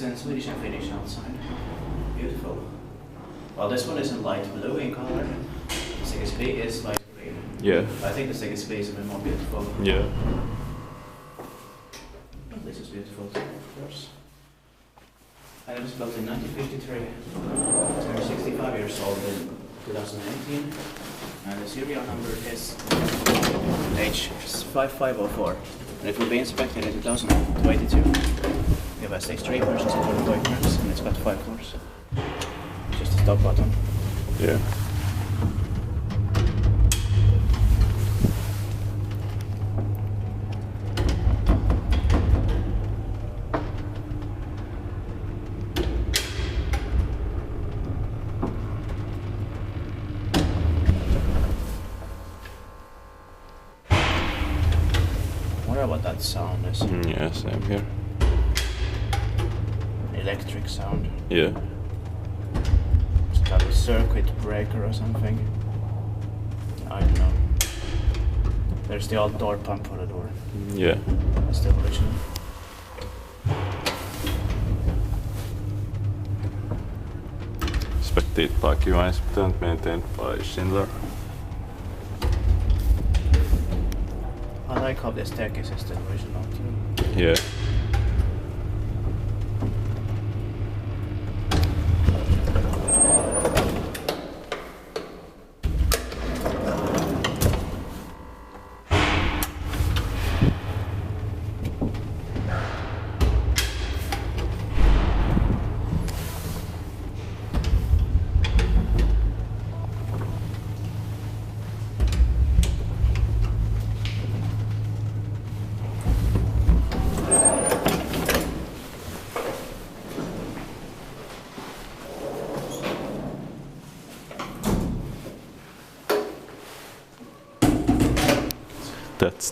in Swedish and Finnish outside. Beautiful. Well, this one is in light blue in color. The CSP is light green. Yeah. I think the CSP is a bit more beautiful. Yeah. This is beautiful too, of course. And it was built in 1953. It's 65 years old in 2018. And the serial number is H5504. And it will be inspected in 2022. We have a stage 3 version supported by cranks, and it's got 5 floors. Just a stop button. Yeah. I wonder what that sound is. Yeah, same here. Electric sound. Yeah. It's got a circuit breaker or something. I don't know. There's the old door pump for the door. Yeah. That's the original. Expected parking is maintained by Schindler. I like how the staircase is the original too. Yeah. That's